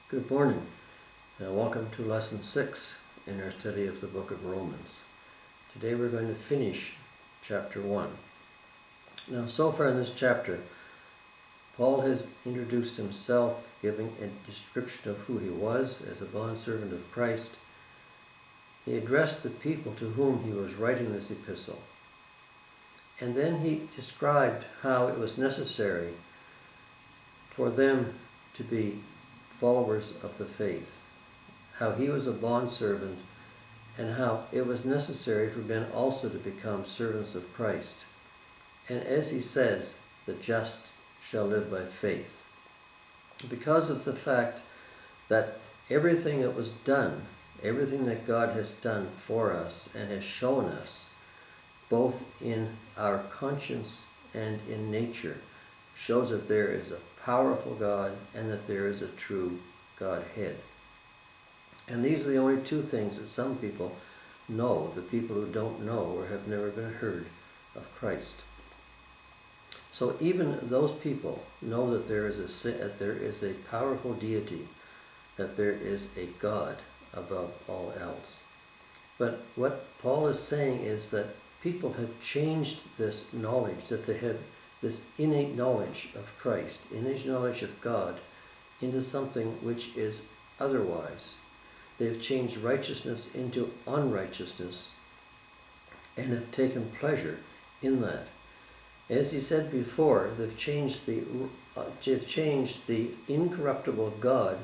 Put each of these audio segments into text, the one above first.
Good morning, and welcome to Lesson 6 in our study of the book of Romans. Today we're going to finish chapter 1. Now, so far in this chapter, Paul has introduced himself, giving a description of who he was as a bondservant of Christ. He addressed the people to whom he was writing this epistle. And then he described how it was necessary for them to be followers of the faith, how he was a bondservant, and how it was necessary for men also to become servants of Christ. And as he says, the just shall live by faith. Because of the fact that everything that was done, everything that God has done for us and has shown us, both in our conscience and in nature, shows that there is a powerful God and that there is a true Godhead. And these are the only two things that some people know, the people who don't know or have never been heard of Christ. So even those people know that there is a powerful deity, that there is a God above all else. But what Paul is saying is that people have changed this knowledge, that they have this innate knowledge of Christ, innate knowledge of God, into something which is otherwise. They've changed righteousness into unrighteousness and have taken pleasure in that. As he said before, they've changed the incorruptible God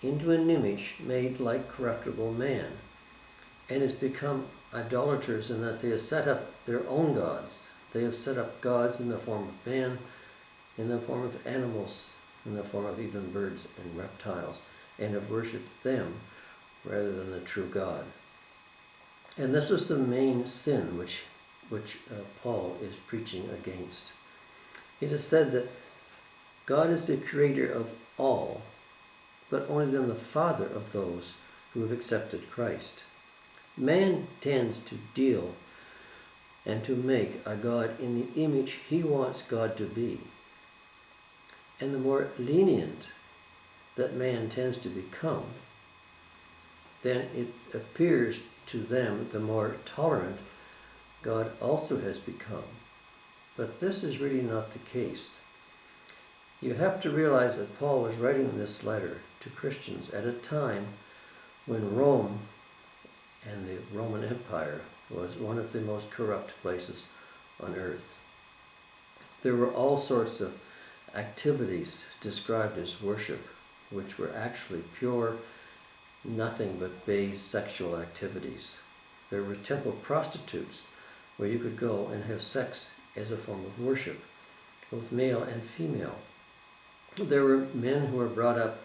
into an image made like corruptible man, and has become idolaters in that they have set up their own gods. They have set up gods in the form of man, in the form of animals, in the form of even birds and reptiles, and have worshipped them rather than the true God. And this is the main sin which Paul is preaching against. It is said that God is the creator of all, but only then the father of those who have accepted Christ. Man tends to deal and to make a God in the image he wants God to be. And the more lenient that man tends to become, then it appears to them the more tolerant God also has become. But this is really not the case. You have to realize that Paul was writing this letter to Christians at a time when Rome and the Roman Empire was one of the most corrupt places on earth. There were all sorts of activities described as worship, which were actually pure, nothing but base sexual activities. There were temple prostitutes where you could go and have sex as a form of worship, both male and female. There were men who were brought up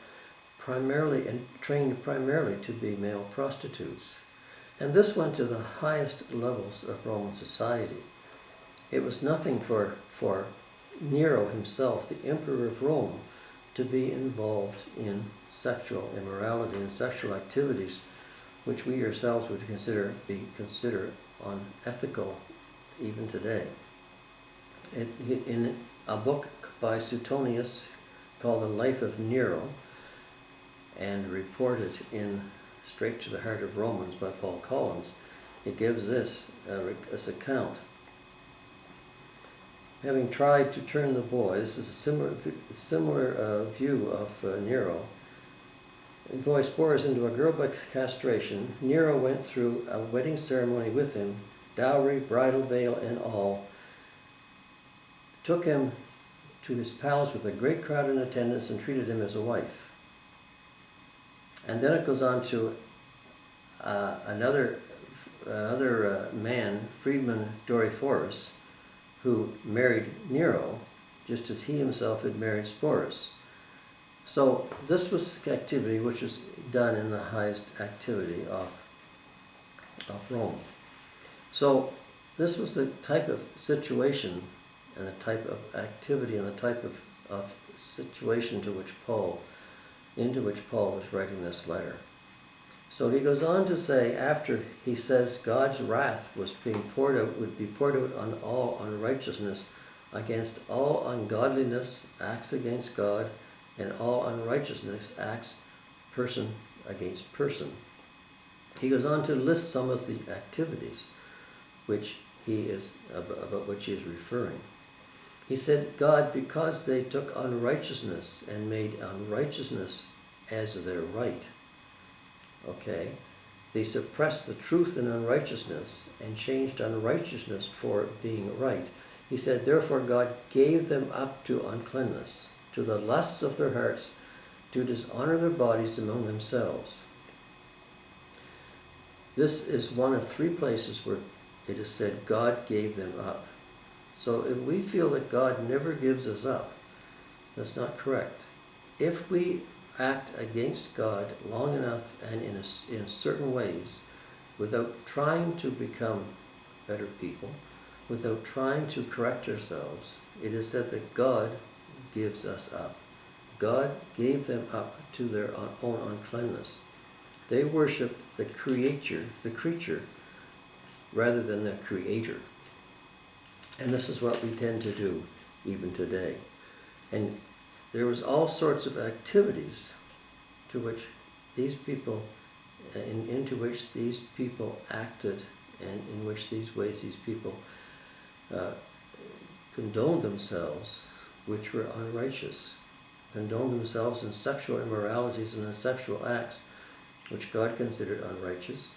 primarily and trained primarily to be male prostitutes. And this went to the highest levels of Roman society. It was nothing for Nero himself, the emperor of Rome, to be involved in sexual immorality and sexual activities which we ourselves would consider unethical even today. In a book by Suetonius called The Life of Nero, and reported in Straight to the Heart of Romans by Paul Collins, it gives this account. Having tried to turn the boy, this is a similar view of Nero, the boy Sporus into a girl by castration. Nero went through a wedding ceremony with him, dowry, bridal veil, and all, took him to his palace with a great crowd in attendance and treated him as a wife. And then it goes on to another man, Freedman Doryphorus, who married Nero, just as he himself had married Sporus. So this was activity which was done in the highest activity of Rome. So this was the type of situation and the type of activity and the type of situation into which Paul was writing this letter. So he goes on to say, after he says God's wrath would be poured out on all unrighteousness, against all ungodliness, acts against God, and all unrighteousness, acts person against person. He goes on to list some of the activities about which he is referring. He said, God, because they took unrighteousness and made unrighteousness as their right. Okay? They suppressed the truth in unrighteousness and changed unrighteousness for being right. He said, therefore God gave them up to uncleanness, to the lusts of their hearts, to dishonor their bodies among themselves. This is one of three places where it is said God gave them up. So if we feel that God never gives us up, that's not correct. If we act against God long enough and in certain ways, without trying to become better people, without trying to correct ourselves, it is said that God gives us up. God gave them up to their own uncleanness. They worshipped the creature, rather than the Creator. And this is what we tend to do even today. And there was all sorts of activities to which these people, into which these people acted, and in which these ways these people condoned themselves, which were unrighteous, condoned themselves in sexual immoralities and in sexual acts, which God considered unrighteous.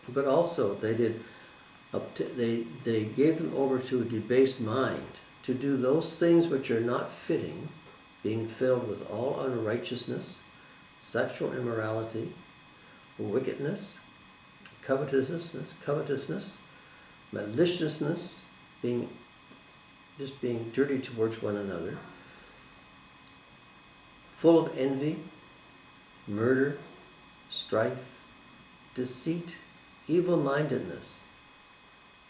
But also they gave them over to a debased mind to do those things which are not fitting, being filled with all unrighteousness, sexual immorality, wickedness, covetousness, maliciousness, being dirty towards one another, full of envy, murder, strife, deceit, evil-mindedness.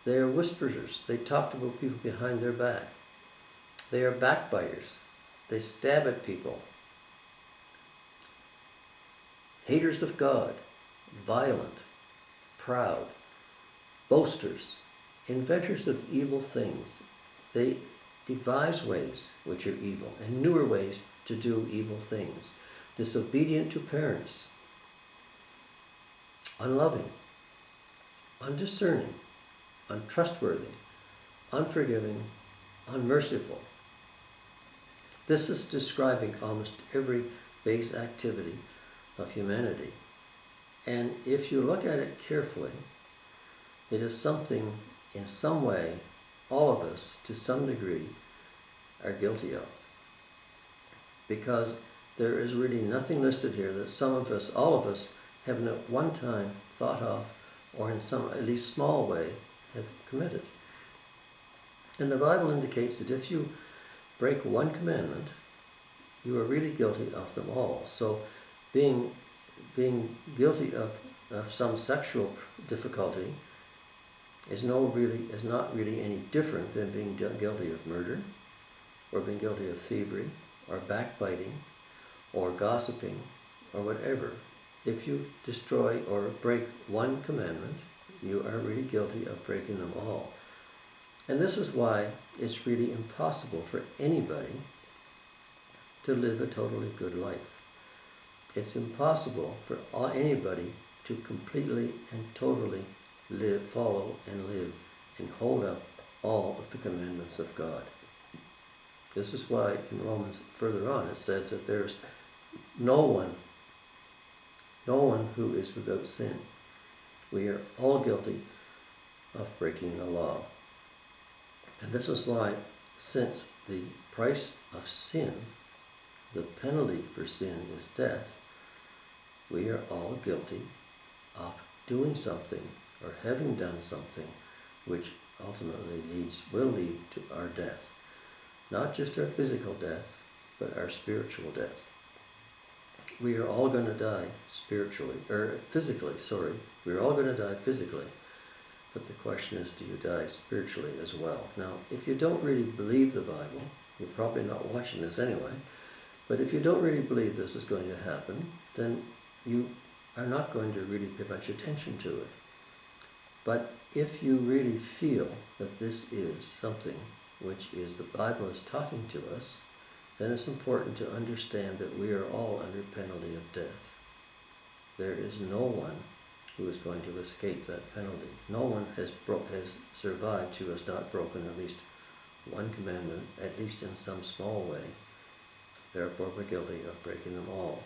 They are whisperers. They talk about people behind their back. They are backbiters. They stab at people. Haters of God, violent, proud, boasters, inventors of evil things. They devise ways which are evil and newer ways to do evil things. Disobedient to parents, unloving, undiscerning, untrustworthy, unforgiving, unmerciful. This is describing almost every base activity of humanity. And if you look at it carefully, it is something, in some way, all of us, to some degree, are guilty of. Because there is really nothing listed here that some of us, all of us, have at one time thought of, or in some, at least small way, have committed. And the Bible indicates that if you break one commandment, you are really guilty of them all. So being guilty of some sexual difficulty is not really any different than being guilty of murder, or being guilty of thievery, or backbiting, or gossiping, or whatever. If you destroy or break one commandment, you are really guilty of breaking them all. And this is why it's really impossible for anybody to live a totally good life. It's impossible for anybody to completely and totally follow and live and hold up all of the commandments of God. This is why in Romans further on it says that there's no one who is without sin. We are all guilty of breaking the law. And this is why, since the price of sin, the penalty for sin is death, we are all guilty of doing something or having done something which ultimately will lead to our death. Not just our physical death, but our spiritual death. We are all going to die physically. We're all going to die physically. But the question is, do you die spiritually as well? Now, if you don't really believe the Bible, you're probably not watching this anyway, but if you don't really believe this is going to happen, then you are not going to really pay much attention to it. But if you really feel that this is something which is the Bible is talking to us, then it's important to understand that we are all under penalty of death. there is no one who is going to escape that penalty. No one has survived who has not broken at least one commandment, at least in some small way. Therefore, we're guilty of breaking them all.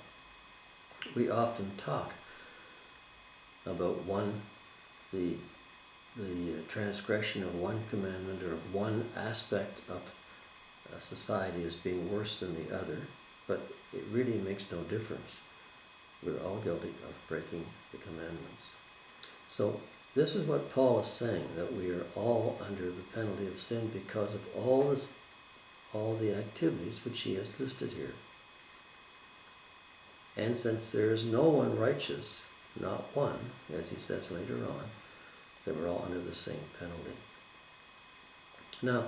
We often talk about the transgression of one commandment or of one aspect of a society as being worse than the other, but it really makes no difference. We're all guilty of breaking the commandments. So this is what Paul is saying, that we are all under the penalty of sin because of all the activities which he has listed here. And since there is no one righteous, not one, as he says later on, that we're all under the same penalty. Now,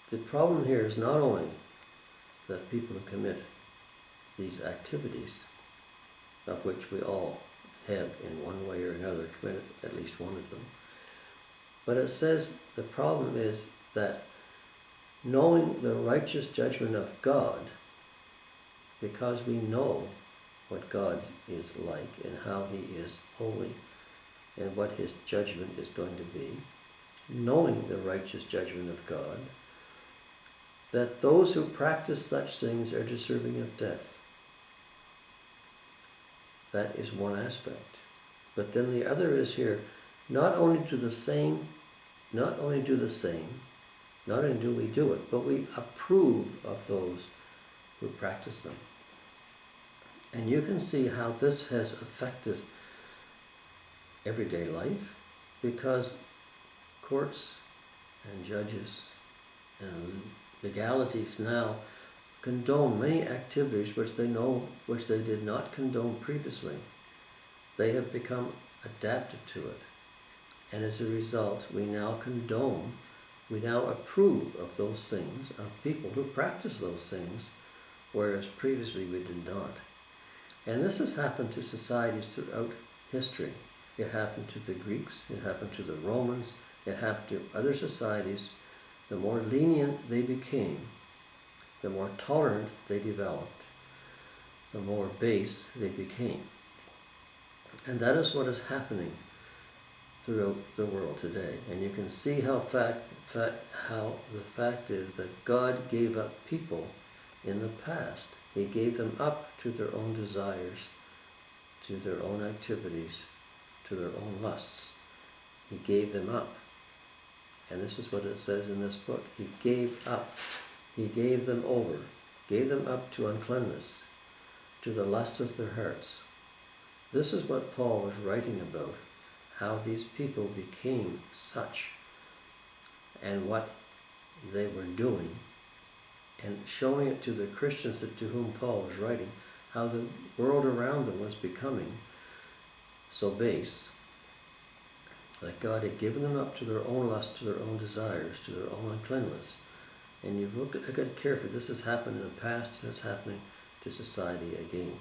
the problem here is not only that people who commit these activities, of which we all have in one way or another committed at least one of them, but it says the problem is that knowing the righteous judgment of God, because we know what God is like and how he is holy and what his judgment is going to be, knowing the righteous judgment of God, that those who practice such things are deserving of death. That is one aspect. But then the other is here, not only do we do it, but we approve of those who practice them. And you can see how this has affected everyday life, because courts and judges and legalities now condone many activities which they did not condone previously. They have become adapted to it. And as a result, we now approve of those things, of people who practice those things, whereas previously we did not. And this has happened to societies throughout history. It happened to the Greeks, it happened to the Romans, it happened to other societies. The more lenient they became, the more tolerant they developed, the more base they became. And that is what is happening throughout the world today. And you can see how the fact is that God gave up people in the past. He gave them up to their own desires, to their own activities, to their own lusts. He gave them up. And this is what it says in this book. He gave up. He gave them over. Gave them up to uncleanness, to the lusts of their hearts. This is what Paul was writing about, how these people became such, and what they were doing, and showing it to the Christians to whom Paul was writing, how the world around them was becoming so base that God had given them up to their own lust, to their own desires, to their own uncleanness. And you look at carefully, this has happened in the past and it's happening to society again.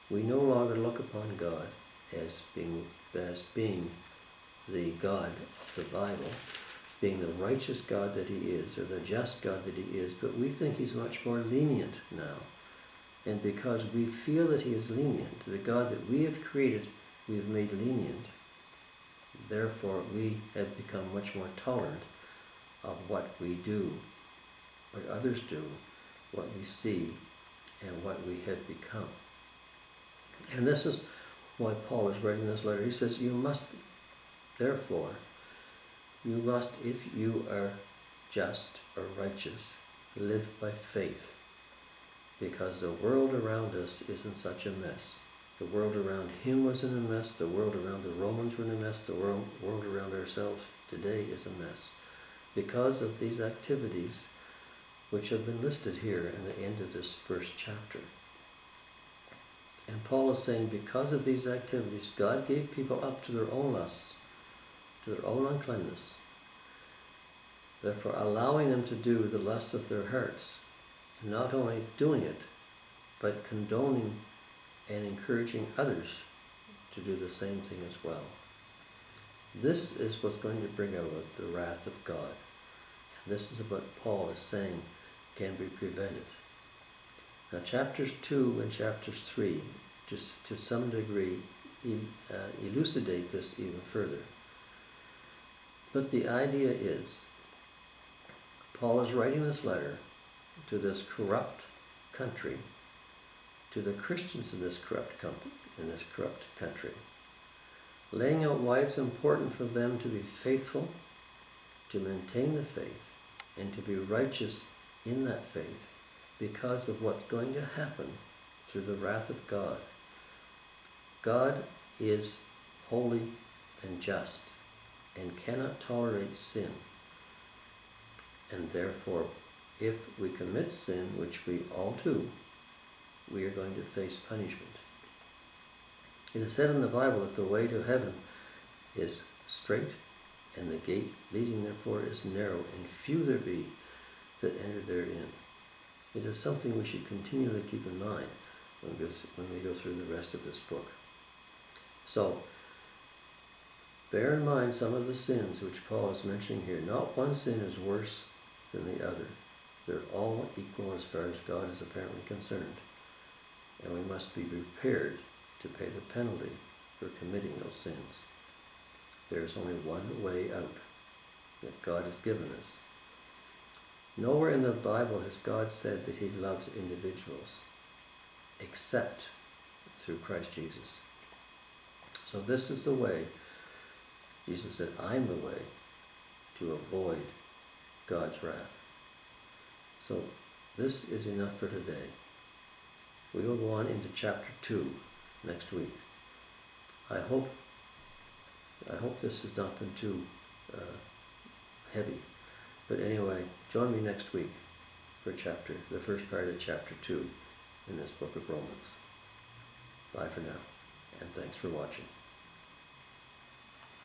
We no longer look upon God as being the God of the Bible, being the righteous God that he is, or the just God that he is, but we think he's much more lenient now. And because we feel that he is lenient, the God that we have created, we have made lenient, therefore we have become much more tolerant of what we do, what others do, what we see, and what we have become. And this is why Paul is writing this letter. He says, therefore, you must, if you are just or righteous, live by faith, because the world around us is in such a mess. The world around him was in a mess, the world around the Romans were in a mess, the world around ourselves today is a mess, because of these activities which have been listed here in the end of this first chapter. And Paul is saying, because of these activities, God gave people up to their own lusts, to their own uncleanness, therefore allowing them to do the lusts of their hearts, and not only doing it, but condoning and encouraging others to do the same thing as well. This is what's going to bring out the wrath of God. And this is what Paul is saying can be prevented. Now chapters 2 and chapters 3 just to some degree elucidate this even further. But the idea is, Paul is writing this letter to this corrupt country, to the Christians in this corrupt country, laying out why it's important for them to be faithful, to maintain the faith, and to be righteous in that faith because of what's going to happen through the wrath of God. God is holy and just and cannot tolerate sin. And therefore, if we commit sin, which we all do, we are going to face punishment. It is said in the Bible that the way to heaven is straight, and the gate leading therefore is narrow, and few there be that enter therein. It is something we should continually keep in mind when we go through the rest of this book. So, bear in mind some of the sins which Paul is mentioning here. Not one sin is worse than the other. They're all equal as far as God is apparently concerned. And we must be prepared to pay the penalty for committing those sins. There is only one way out that God has given us. Nowhere in the Bible has God said that he loves individuals except through Christ Jesus. So this is the way. Jesus said, I'm the way to avoid God's wrath. So this is enough for today. We will go on into chapter 2 next week. I hope this has not been too heavy. But anyway, join me next week for the first part of chapter 2 in this book of Romans. Bye for now, and thanks for watching.